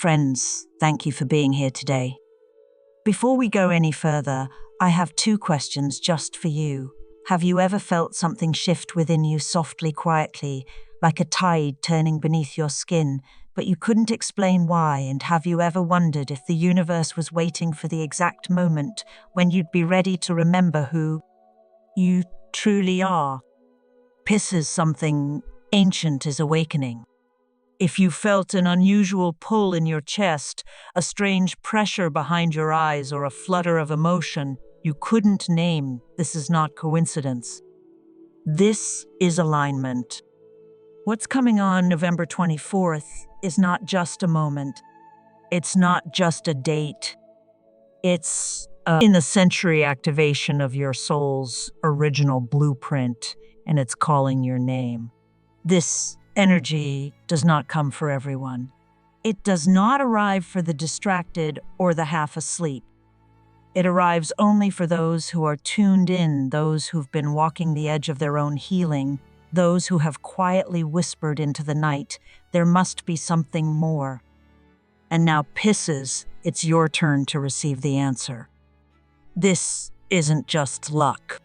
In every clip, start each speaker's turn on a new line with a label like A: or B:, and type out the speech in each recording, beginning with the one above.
A: Friends, thank you for being here today. Before we go any further, I have two questions just for you. Have you ever felt something shift within you softly, quietly, like a tide turning beneath your skin, but you couldn't explain why? And have you ever wondered if the universe was waiting for the exact moment when you'd be ready to remember who you truly are? Pisces, something ancient is awakening. If you felt an unusual pull in your chest, a strange pressure behind your eyes, or a flutter of emotion you couldn't name, this is not coincidence. This is alignment. What's coming on November 24th is not just a moment. It's not just a date. It's in the century activation of your soul's original blueprint, and it's calling your name. This energy does not come for everyone. It does not arrive for the distracted or the half asleep. It arrives only for those who are tuned in, those who've been walking the edge of their own healing, those who have quietly whispered into the night, there must be something more. And now, Pisces, it's your turn to receive the answer. This isn't just luck.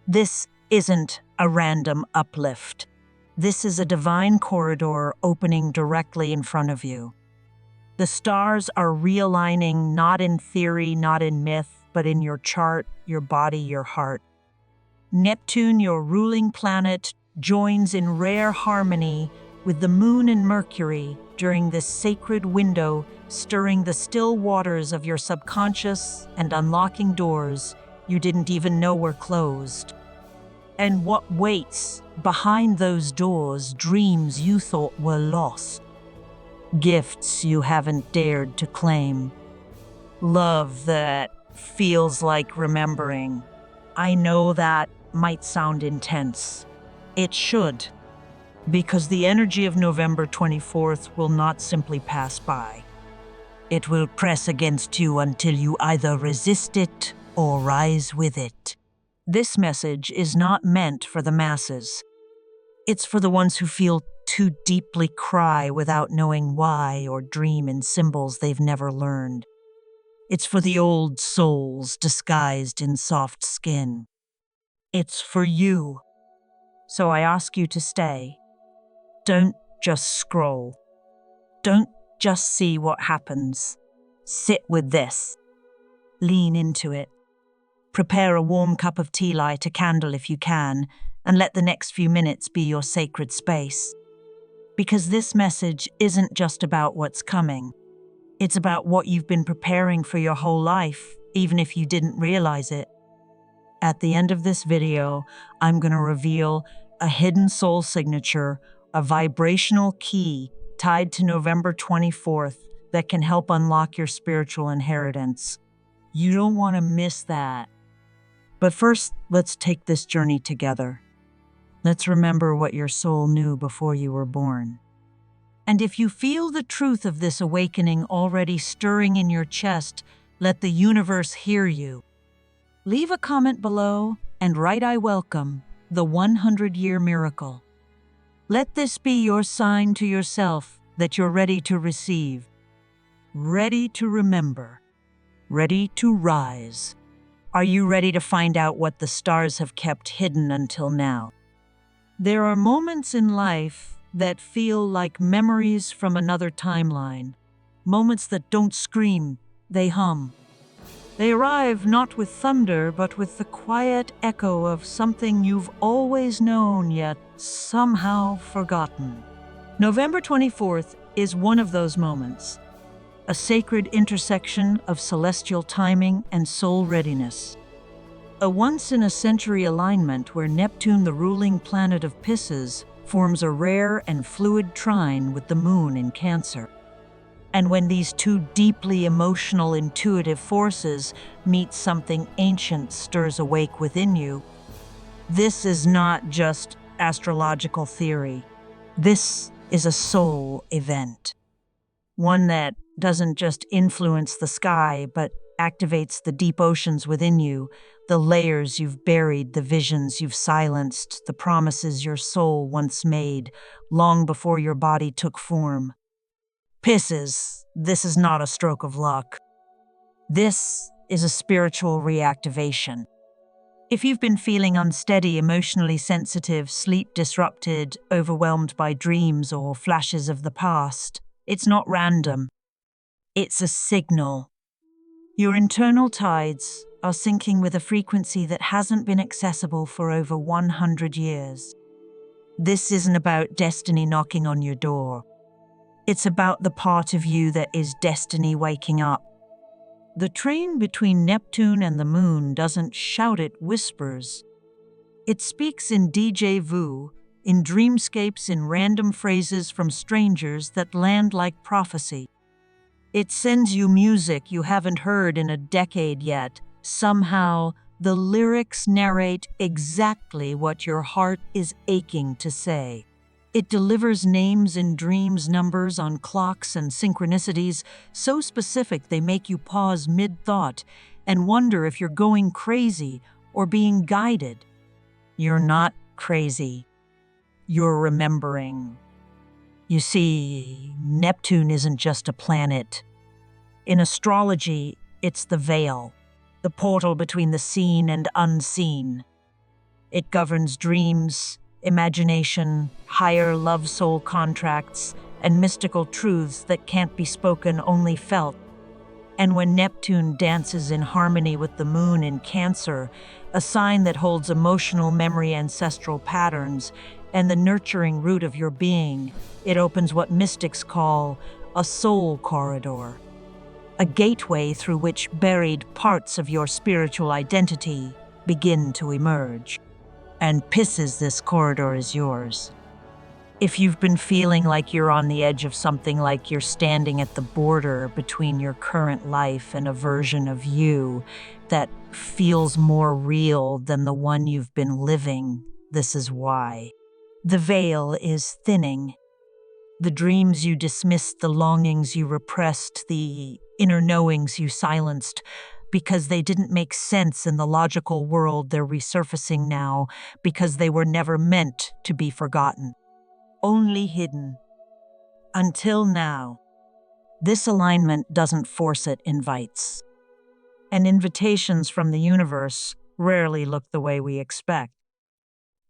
A: This isn't a random uplift. This is a divine corridor opening directly in front of you. The stars are realigning, not in theory, not in myth, but in your chart, your body, your heart. Neptune, your ruling planet, joins in rare harmony with the moon and Mercury during this sacred window, stirring the still waters of your subconscious and unlocking doors you didn't even know were closed. And what waits behind those doors, dreams you thought were lost, gifts you haven't dared to claim, love that feels like remembering. I know that might sound intense. It should, because the energy of November 24th will not simply pass by. It will press against you until you either resist it or rise with it. This message is not meant for the masses. It's for the ones who feel too deeply cry without knowing why, or dream in symbols they've never learned. It's for the old souls disguised in soft skin. It's for you. So I ask you to stay. Don't just scroll. Don't just see what happens. Sit with this. Lean into it. Prepare a warm cup of tea, light a candle if you can, and let the next few minutes be your sacred space. Because this message isn't just about what's coming. It's about what you've been preparing for your whole life, even if you didn't realize it. At the end of this video, I'm going to reveal a hidden soul signature, a vibrational key tied to November 24th that can help unlock your spiritual inheritance. You don't want to miss that. But first, let's take this journey together. Let's remember what your soul knew before you were born. And if you feel the truth of this awakening already stirring in your chest, let the universe hear you. Leave a comment below and write "I welcome the 100-year miracle." Let this be your sign to yourself that you're ready to receive, ready to remember, ready to rise. Are you ready to find out what the stars have kept hidden until now? There are moments in life that feel like memories from another timeline. Moments that don't scream, they hum. They arrive not with thunder, but with the quiet echo of something you've always known yet somehow forgotten. November 24th is one of those moments. A sacred intersection of celestial timing and soul readiness. A once-in-a-century alignment where Neptune, the ruling planet of Pisces, forms a rare and fluid trine with the moon in Cancer. And when these two deeply emotional, intuitive forces meet, something ancient stirs awake within you. This is not just astrological theory. This is a soul event. One that doesn't just influence the sky, but activates the deep oceans within you, the layers you've buried, the visions you've silenced, the promises your soul once made, long before your body took form. Pisces, this is not a stroke of luck. This is a spiritual reactivation. If you've been feeling unsteady, emotionally sensitive, sleep disrupted, overwhelmed by dreams or flashes of the past, it's not random. It's a signal. Your internal tides are syncing with a frequency that hasn't been accessible for over 100 years. This isn't about destiny knocking on your door. It's about the part of you that is destiny waking up. The train between Neptune and the moon doesn't shout, it whispers. It speaks in déjà vu, in dreamscapes, in random phrases from strangers that land like prophecy. It sends you music you haven't heard in a decade yet. Somehow, the lyrics narrate exactly what your heart is aching to say. It delivers names in dreams, numbers on clocks, and synchronicities so specific they make you pause mid-thought and wonder if you're going crazy or being guided. You're not crazy. You're remembering. You see, Neptune isn't just a planet. In astrology, it's the veil, the portal between the seen and unseen. It governs dreams, imagination, higher love soul contracts, and mystical truths that can't be spoken, only felt. And when Neptune dances in harmony with the moon in Cancer, a sign that holds emotional memory, ancestral patterns, and the nurturing root of your being, it opens what mystics call a soul corridor, a gateway through which buried parts of your spiritual identity begin to emerge. And Pisces, this corridor is yours. If you've been feeling like you're on the edge of something, like you're standing at the border between your current life and a version of you that feels more real than the one you've been living, this is why. The veil is thinning. The dreams you dismissed, the longings you repressed, the inner knowings you silenced, because they didn't make sense in the logical world, they're resurfacing now because they were never meant to be forgotten, only hidden. Until now. This alignment doesn't force, it invites. And invitations from the universe rarely look the way we expect.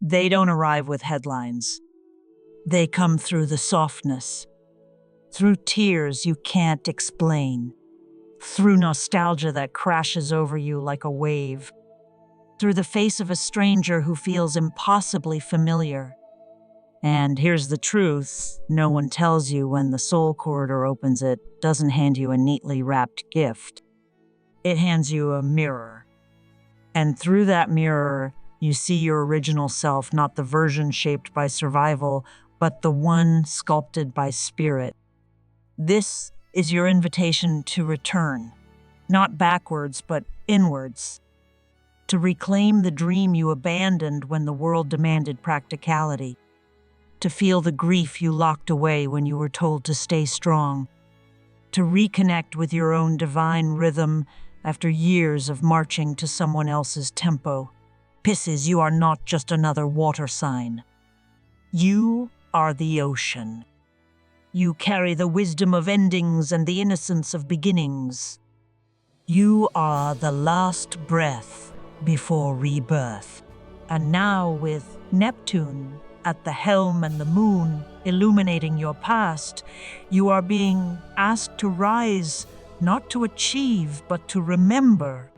A: They don't arrive with headlines. They come through the softness, through tears you can't explain, through nostalgia that crashes over you like a wave, through the face of a stranger who feels impossibly familiar. And here's the truth, no one tells you when the soul corridor opens. It doesn't hand you a neatly wrapped gift. It hands you a mirror. And through that mirror, you see your original self, not the version shaped by survival, but the one sculpted by spirit. This is your invitation to return, not backwards, but inwards, to reclaim the dream you abandoned when the world demanded practicality, to feel the grief you locked away when you were told to stay strong, to reconnect with your own divine rhythm after years of marching to someone else's tempo. Pisces, you are not just another water sign. You are the ocean. You carry the wisdom of endings and the innocence of beginnings. You are the last breath before rebirth. And now, with Neptune at the helm and the moon illuminating your past, you are being asked to rise, not to achieve, but to remember.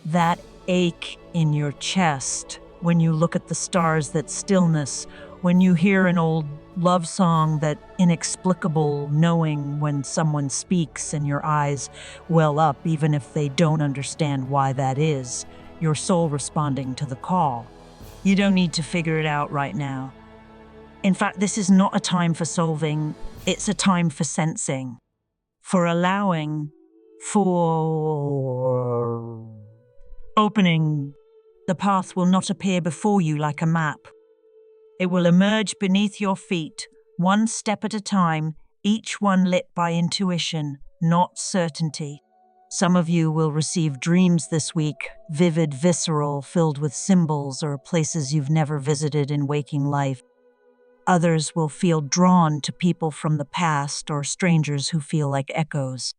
A: That ache in your chest when you look at the stars, that stillness, when you hear an old love song, that inexplicable knowing when someone speaks and your eyes well up, even if they don't understand why that is, your soul responding to the call. You don't need to figure it out right now. In fact, this is not a time for solving, it's a time for sensing, for allowing, for opening. The path will not appear before you like a map. It will emerge beneath your feet, one step at a time, each one lit by intuition, not certainty. Some of you will receive dreams this week, vivid, visceral, filled with symbols or places you've never visited in waking life. Others will feel drawn to people from the past or strangers who feel like echoes.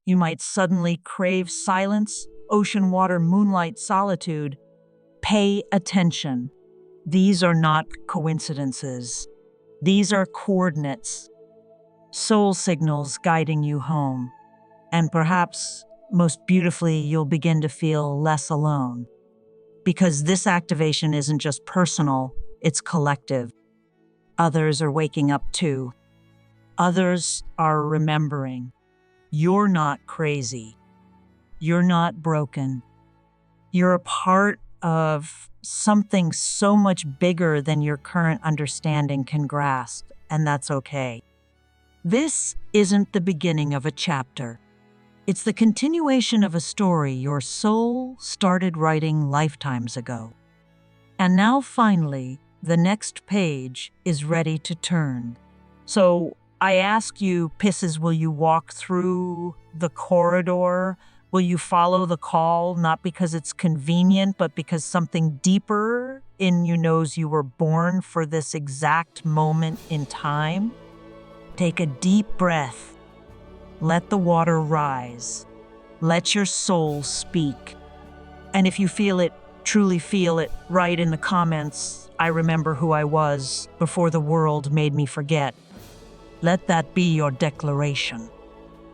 A: You might suddenly crave silence, ocean water, moonlight, solitude. Pay attention. These are not coincidences. These are coordinates, soul signals guiding you home. And perhaps, most beautifully, you'll begin to feel less alone. Because this activation isn't just personal, it's collective. Others are waking up too. Others are remembering. You're not crazy. You're not broken. You're a part of something so much bigger than your current understanding can grasp, and that's okay. This isn't the beginning of a chapter. It's the continuation of a story your soul started writing lifetimes ago. And now finally, the next page is ready to turn. So I ask you, Pisces, will you walk through the corridor? Will you follow the call, not because it's convenient, but because something deeper in you knows you were born for this exact moment in time? Take a deep breath. Let the water rise. Let your soul speak. And if you feel it, truly feel it, write in the comments, I remember who I was before the world made me forget. Let that be your declaration.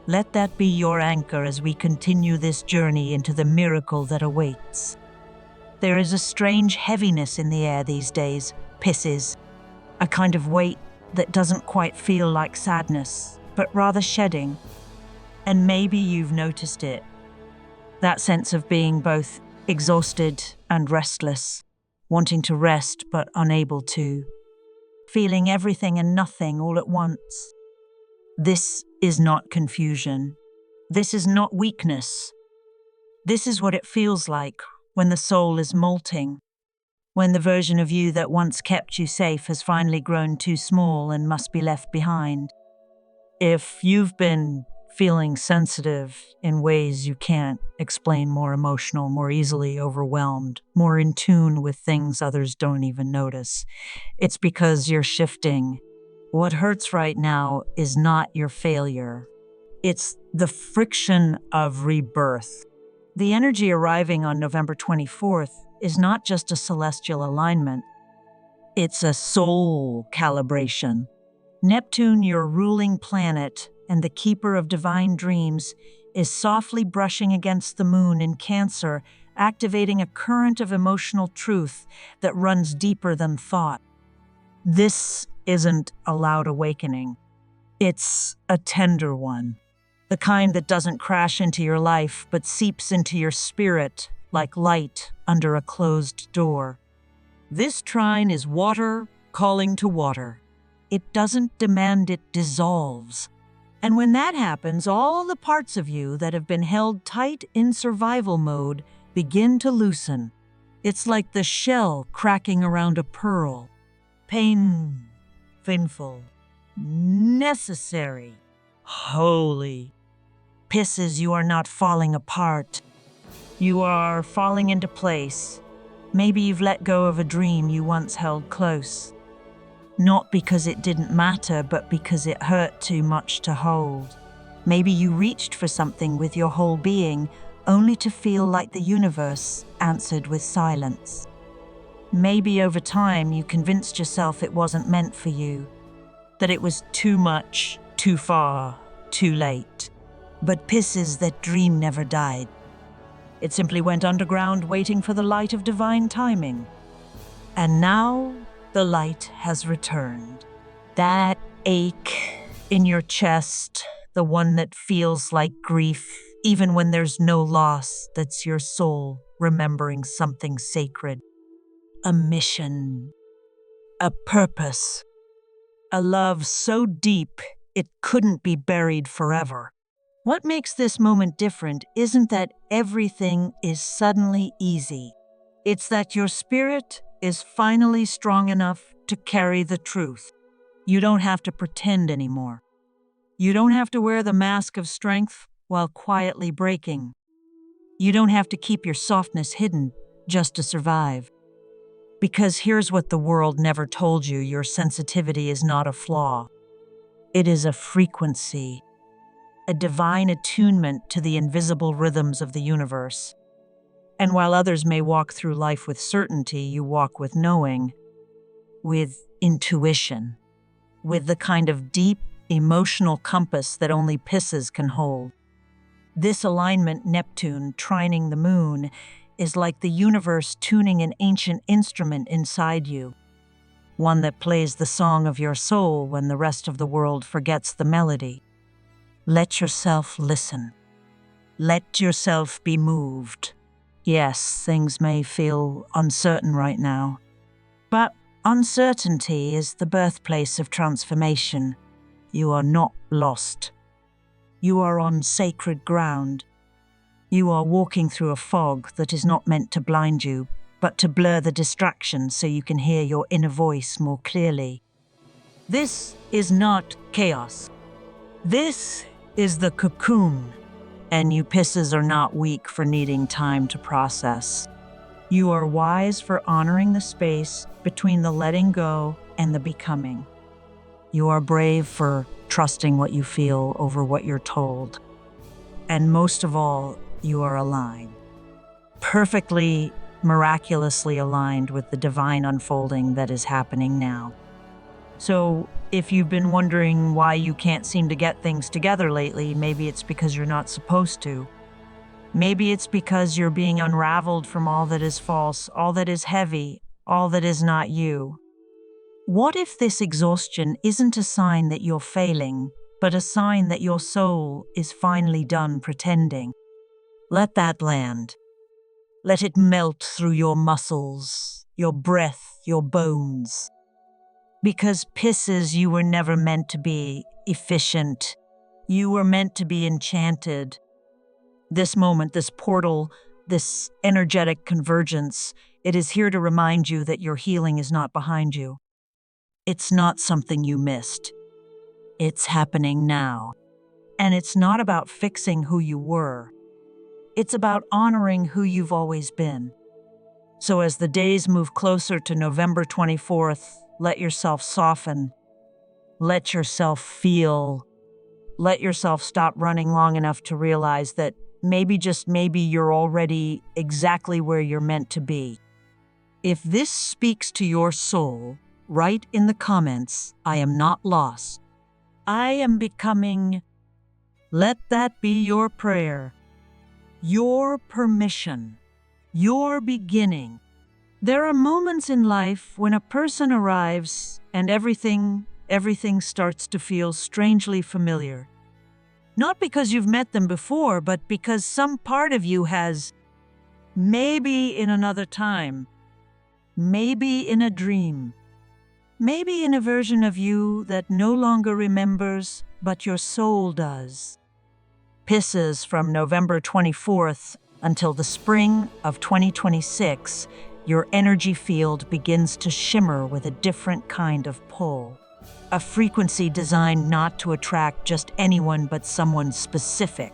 A: Let that be your anchor as we continue this journey into the miracle that awaits. There is a strange heaviness in the air these days, Pisces, a kind of weight that doesn't quite feel like sadness, but rather shedding. And maybe you've noticed it. That sense of being both exhausted and restless, wanting to rest but unable to, feeling everything and nothing all at once. This is not confusion. This is not weakness. This is what it feels like when the soul is molting, when the version of you that once kept you safe has finally grown too small and must be left behind. If you've been feeling sensitive in ways you can't explain, more emotional, more easily overwhelmed, more in tune with things others don't even notice, it's because you're shifting. What hurts right now is not your failure. It's the friction of rebirth. The energy arriving on November 24th is not just a celestial alignment. It's a soul calibration. Neptune, your ruling planet and the keeper of divine dreams, is softly brushing against the moon in Cancer, activating a current of emotional truth that runs deeper than thought. This isn't a loud awakening. It's a tender one. The kind that doesn't crash into your life, but seeps into your spirit like light under a closed door. This trine is water calling to water. It doesn't demand, it dissolves. And when that happens, all the parts of you that have been held tight in survival mode begin to loosen. It's like the shell cracking around a pearl. Painful, necessary, holy. Pisces, you are not falling apart. You are falling into place. Maybe you've let go of a dream you once held close. Not because it didn't matter, but because it hurt too much to hold. Maybe you reached for something with your whole being, only to feel like the universe answered with silence. Maybe over time you convinced yourself it wasn't meant for you, that it was too much, too far, too late. But Pisces, that dream never died. It simply went underground, waiting for the light of divine timing. And now the light has returned. That ache in your chest, the one that feels like grief, even when there's no loss, that's your soul remembering something sacred. A mission, a purpose, a love so deep it couldn't be buried forever. What makes this moment different isn't that everything is suddenly easy. It's that your spirit is finally strong enough to carry the truth. You don't have to pretend anymore. You don't have to wear the mask of strength while quietly breaking. You don't have to keep your softness hidden just to survive. Because here's what the world never told you: your sensitivity is not a flaw. It is a frequency, a divine attunement to the invisible rhythms of the universe. And while others may walk through life with certainty, you walk with knowing, with intuition, with the kind of deep, emotional compass that only Pisces can hold. This alignment, Neptune trining the moon, is like the universe tuning an ancient instrument inside you, one that plays the song of your soul when the rest of the world forgets the melody. Let yourself listen. Let yourself be moved. Yes, things may feel uncertain right now, but uncertainty is the birthplace of transformation. You are not lost. You are on sacred ground. You are walking through a fog that is not meant to blind you, but to blur the distractions so you can hear your inner voice more clearly. This is not chaos. This is the cocoon, and you Pisces are not weak for needing time to process. You are wise for honoring the space between the letting go and the becoming. You are brave for trusting what you feel over what you're told. And most of all, you are aligned. Perfectly, miraculously aligned with the divine unfolding that is happening now. So, if you've been wondering why you can't seem to get things together lately, maybe it's because you're not supposed to. Maybe it's because you're being unraveled from all that is false, all that is heavy, all that is not you. What if this exhaustion isn't a sign that you're failing, but a sign that your soul is finally done pretending? Let that land. Let it melt through your muscles, your breath, your bones. Because Pisces, you were never meant to be efficient. You were meant to be enchanted. This moment, this portal, this energetic convergence, it is here to remind you that your healing is not behind you. It's not something you missed. It's happening now. And it's not about fixing who you were. It's about honoring who you've always been. So as the days move closer to November 24th, let yourself soften. Let yourself feel. Let yourself stop running long enough to realize that maybe, just maybe, you're already exactly where you're meant to be. If this speaks to your soul, write in the comments, "I am not lost. I am becoming." Let that be your prayer, your permission, your beginning. There are moments in life when a person arrives and everything starts to feel strangely familiar. Not because you've met them before, but because some part of you has, maybe in another time, maybe in a dream, maybe in a version of you that no longer remembers, but your soul does. Pisces, from November 24th until the spring of 2026, your energy field begins to shimmer with a different kind of pull. A frequency designed not to attract just anyone, but someone specific,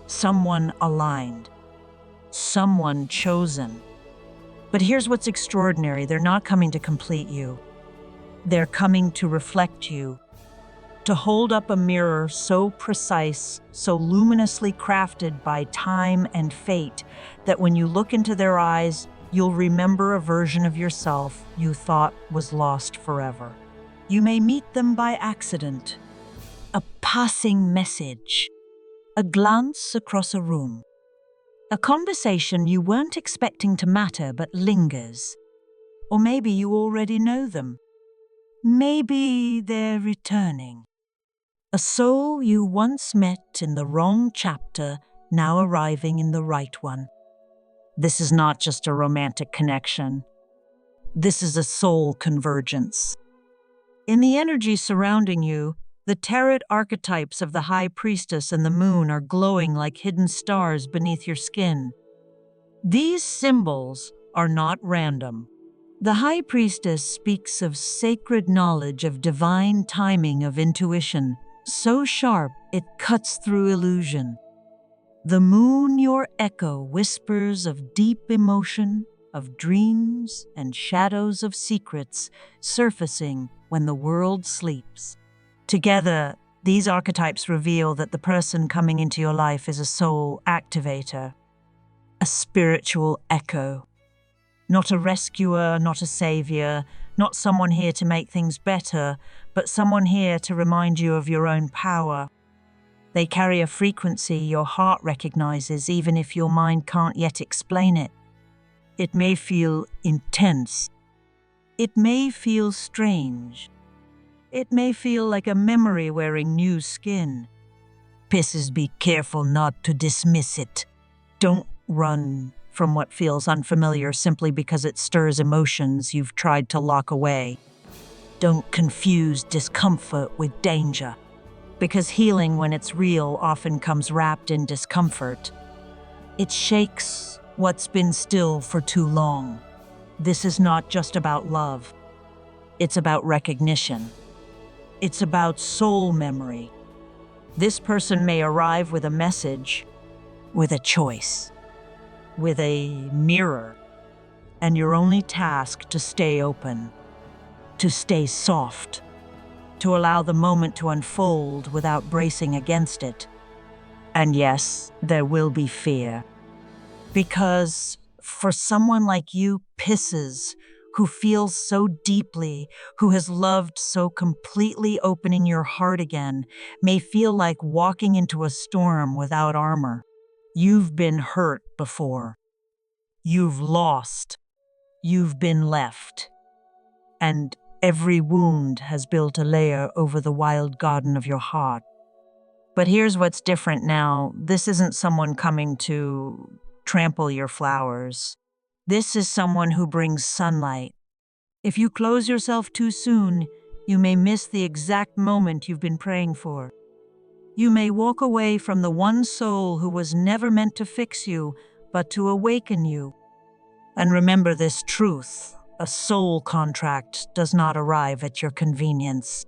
A: someone aligned, someone chosen. But here's what's extraordinary: they're not coming to complete you. They're coming to reflect you, to hold up a mirror so precise, so luminously crafted by time and fate, that when you look into their eyes, you'll remember a version of yourself you thought was lost forever. You may meet them by accident, a passing message, a glance across a room, a conversation you weren't expecting to matter but lingers. Or maybe you already know them. Maybe they're returning. A soul you once met in the wrong chapter, now arriving in the right one. This is not just a romantic connection. This is a soul convergence. In the energy surrounding you, the tarot archetypes of the High Priestess and the Moon are glowing like hidden stars beneath your skin. These symbols are not random. The High Priestess speaks of sacred knowledge, of divine timing, of intuition, so sharp it cuts through illusion. The Moon, your echo, whispers of deep emotion, of dreams and shadows of secrets surfacing when the world sleeps. Together, these archetypes reveal that the person coming into your life is a soul activator, a spiritual echo. Not a rescuer, not a savior, not someone here to make things better, but someone here to remind you of your own power. They carry a frequency your heart recognizes even if your mind can't yet explain it. It may feel intense. It may feel strange. It may feel like a memory wearing new skin. Pisces, be careful not to dismiss it. Don't run from what feels unfamiliar simply because it stirs emotions you've tried to lock away. Don't confuse discomfort with danger, because healing, when it's real, often comes wrapped in discomfort. It shakes what's been still for too long. This is not just about love. It's about recognition. It's about soul memory. This person may arrive with a message, with a choice, with a mirror, and your only task to stay open, to stay soft, to allow the moment to unfold without bracing against it. And yes, there will be fear. Because for someone like you, Pisces, who feels so deeply, who has loved so completely, opening your heart again may feel like walking into a storm without armor. You've been hurt before. You've lost. You've been left. And every wound has built a layer over the wild garden of your heart. But here's what's different now. This isn't someone coming to trample your flowers. This is someone who brings sunlight. If you close yourself too soon, you may miss the exact moment you've been praying for. You may walk away from the one soul who was never meant to fix you, but to awaken you. And remember this truth: a soul contract does not arrive at your convenience.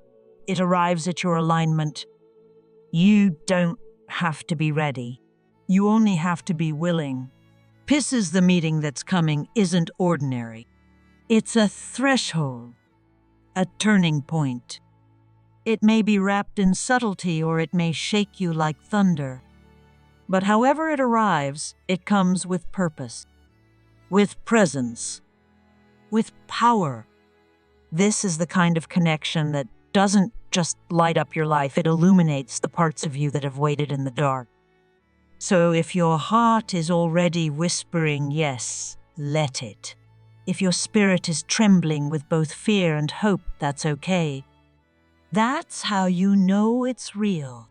A: It arrives at your alignment. You don't have to be ready. You only have to be willing. Pisces, the meeting that's coming isn't ordinary. It's a threshold, a turning point. It may be wrapped in subtlety or it may shake you like thunder. But however it arrives, it comes with purpose, with presence, with power. This is the kind of connection that doesn't just light up your life, it illuminates the parts of you that have waited in the dark. So if your heart is already whispering yes, let it. If your spirit is trembling with both fear and hope, that's okay. That's how you know it's real.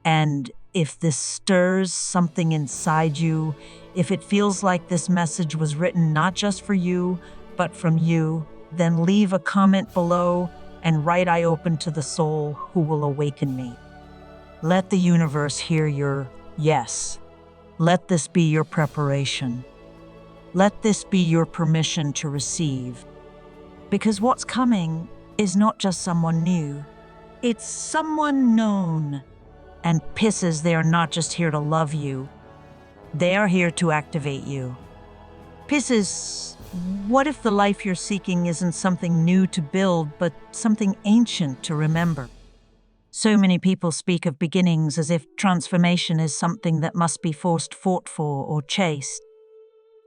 A: And if this stirs something inside you, if it feels like this message was written not just for you, but from you, then leave a comment below and write, "I open to the soul who will awaken me." Let the universe hear your yes. Let this be your preparation. Let this be your permission to receive. Because what's coming is not just someone new. It's someone known. And Pisces, they are not just here to love you. They are here to activate you. Pisces, what if the life you're seeking isn't something new to build, but something ancient to remember? So many people speak of beginnings as if transformation is something that must be forced, fought for, or chased.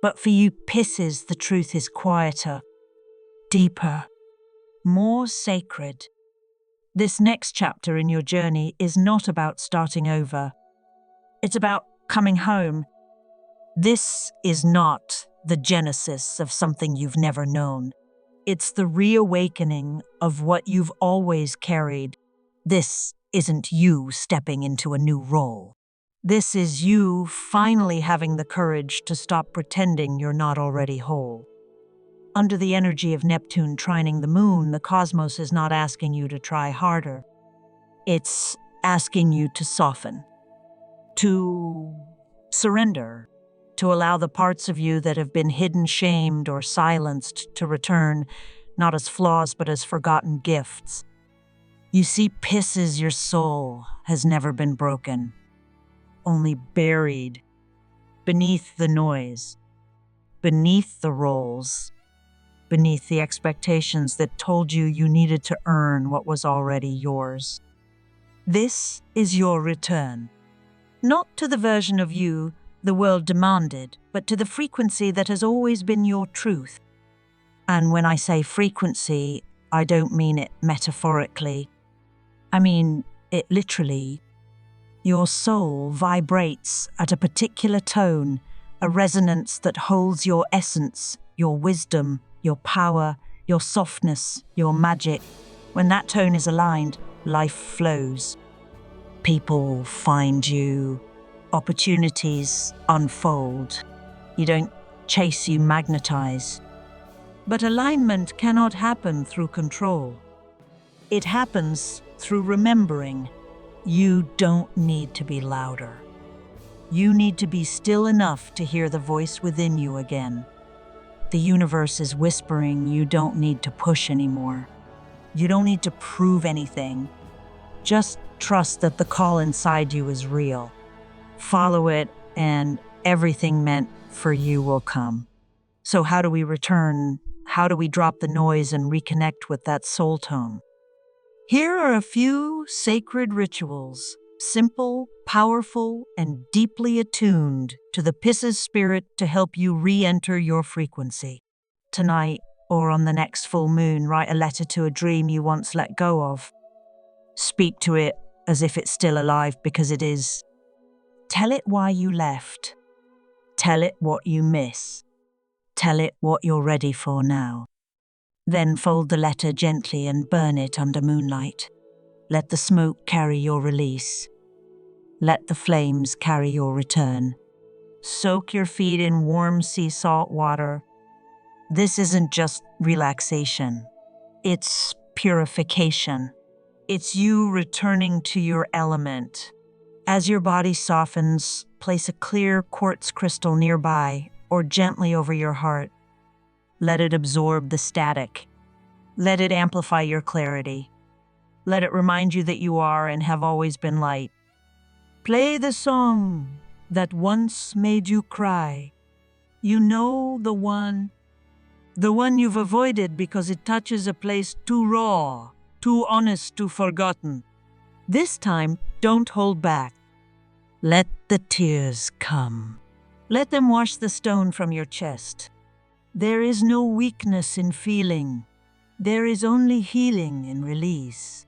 A: But for you, Pisces, the truth is quieter, deeper, more sacred. This next chapter in your journey is not about starting over. It's about coming home. This is not the genesis of something you've never known. It's the reawakening of what you've always carried. This isn't you stepping into a new role. This is you finally having the courage to stop pretending you're not already whole. Under the energy of Neptune trining the moon, the cosmos is not asking you to try harder. It's asking you to soften, to surrender, to allow the parts of you that have been hidden, shamed, or silenced to return, not as flaws, but as forgotten gifts. You see, Pisces, your soul has never been broken, only buried beneath the noise. beneath the roles, beneath the expectations that told you you needed to earn what was already yours. This is your return. Not to the version of you the world demanded, but to the frequency that has always been your truth. And when I say frequency, I don't mean it metaphorically. I mean it literally. Your soul vibrates at a particular tone, a resonance that holds your essence, your wisdom, your power, your softness, your magic. When that tone is aligned, life flows. People find you. Opportunities unfold. You don't chase, you magnetize. But alignment cannot happen through control. It happens through remembering. You don't need to be louder. You need to be still enough to hear the voice within you again. The universe is whispering you don't need to push anymore. You don't need to prove anything. Just trust that the call inside you is real. Follow it, and everything meant for you will come. So how do we return? How do we drop the noise and reconnect with that soul tone? Here are a few sacred rituals, simple, powerful, and deeply attuned to the Pisces spirit to help you re-enter your frequency. Tonight, or on the next full moon, write a letter to a dream you once let go of. Speak to it as if it's still alive, because it is. Tell it why you left. Tell it what you miss. Tell it what you're ready for now. Then fold the letter gently and burn it under moonlight. Let the smoke carry your release. Let the flames carry your return. Soak your feet in warm sea salt water. This isn't just relaxation. It's purification. It's you returning to your element. As your body softens, place a clear quartz crystal nearby or gently over your heart. Let it absorb the static. Let it amplify your clarity. Let it remind you that you are and have always been light. Play the song that once made you cry. You know the one you've avoided because it touches a place too raw, too honest, too forgotten. This time, don't hold back. Let the tears come. Let them wash the stone from your chest. There is no weakness in feeling. There is only healing in release.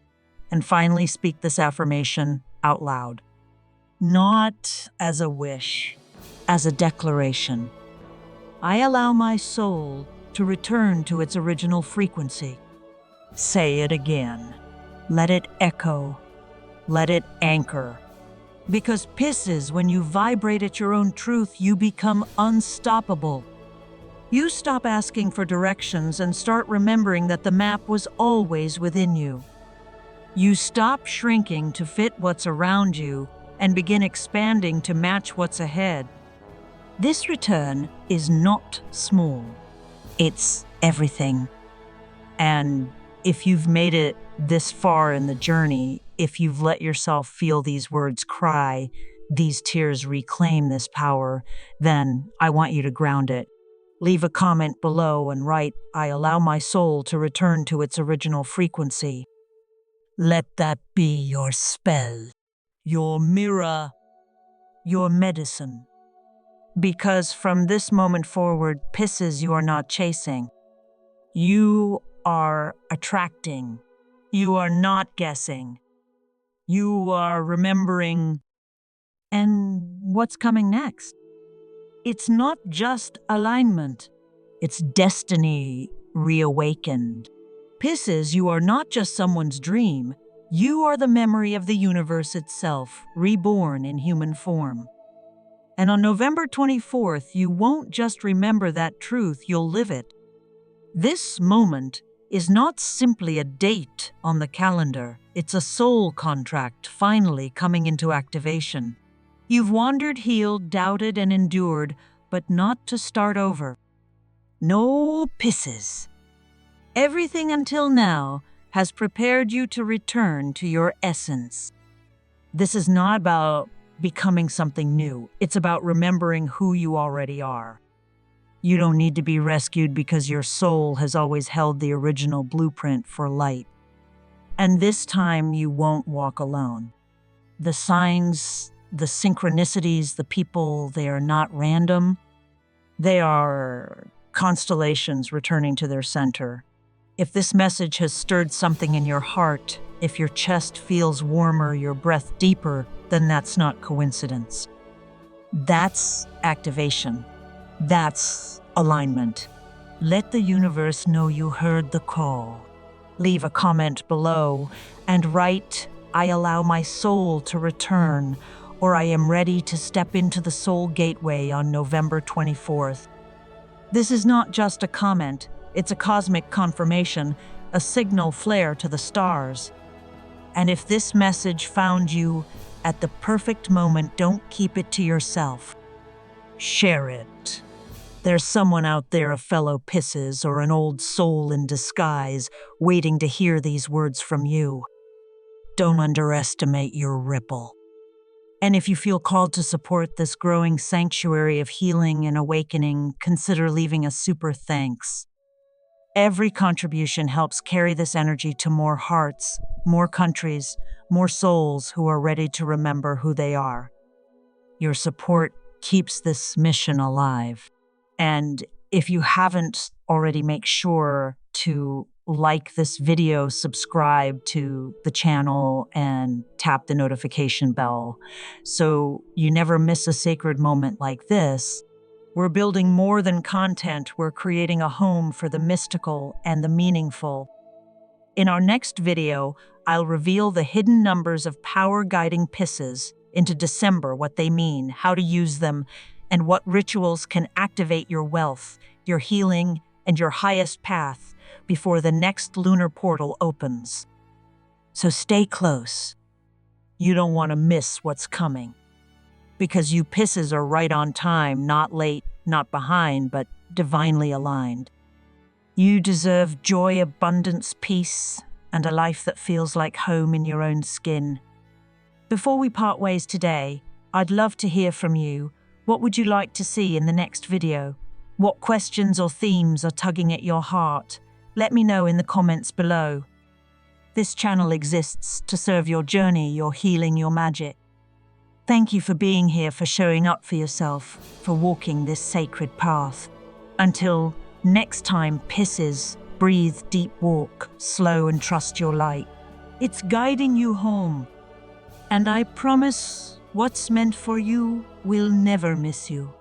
A: And finally, speak this affirmation out loud. Not as a wish, as a declaration. I allow my soul to return to its original frequency. Say it again. Let it echo. Let it anchor. Because Pisces, when you vibrate at your own truth, you become unstoppable. You stop asking for directions and start remembering that the map was always within you. You stop shrinking to fit what's around you and begin expanding to match what's ahead. This return is not small. It's everything. And if you've made it this far in the journey, if you've let yourself feel these words cry, these tears reclaim this power, then I want you to ground it. Leave a comment below and write, I allow my soul to return to its original frequency. Let that be your spell, your mirror, your medicine. Because from this moment forward, Pisces, you are not chasing. You are attracting. You are not guessing. You are remembering. And what's coming next? It's not just alignment. It's destiny reawakened. Pisces, you are not just someone's dream. You are the memory of the universe itself, reborn in human form. And on November 24th, you won't just remember that truth, you'll live it. This moment is not simply a date on the calendar. It's a soul contract finally coming into activation. You've wandered, healed, doubted, and endured, but not to start over. No, Pisces. Everything until now has prepared you to return to your essence. This is not about becoming something new. It's about remembering who you already are. You don't need to be rescued because your soul has always held the original blueprint for light. And this time you won't walk alone. The signs, the synchronicities, the people, they are not random. They are constellations returning to their center. If this message has stirred something in your heart, if your chest feels warmer, your breath deeper, then that's not coincidence. That's activation. That's alignment. Let the universe know you heard the call. Leave a comment below and write, "I allow my soul to return," or "I am ready to step into the soul gateway on November 24th. This is not just a comment, it's a cosmic confirmation, a signal flare to the stars. And if this message found you at the perfect moment, don't keep it to yourself. Share it. There's someone out there, a fellow Pisces or an old soul in disguise, waiting to hear these words from you. Don't underestimate your ripple. And if you feel called to support this growing sanctuary of healing and awakening, consider leaving a super thanks. Every contribution helps carry this energy to more hearts, more countries, more souls who are ready to remember who they are. Your support keeps this mission alive. And if you haven't already, make sure to like this video, subscribe to the channel, and tap the notification bell so you never miss a sacred moment like this. We're building more than content, we're creating a home for the mystical and the meaningful. In our next video, I'll reveal the hidden numbers of power guiding Pisces into December, what they mean, how to use them, and what rituals can activate your wealth, your healing, and your highest path before the next lunar portal opens. So stay close. You don't want to miss what's coming. Because you Pisces are right on time, not late, not behind, but divinely aligned. You deserve joy, abundance, peace, and a life that feels like home in your own skin. Before we part ways today, I'd love to hear from you. What would you like to see in the next video? What questions or themes are tugging at your heart? Let me know in the comments below. This channel exists to serve your journey, your healing, your magic. Thank you for being here, for showing up for yourself, for walking this sacred path. Until next time, Pisces, breathe, deep, walk slow, and trust your light. It's guiding you home. And I promise, what's meant for you will never miss you.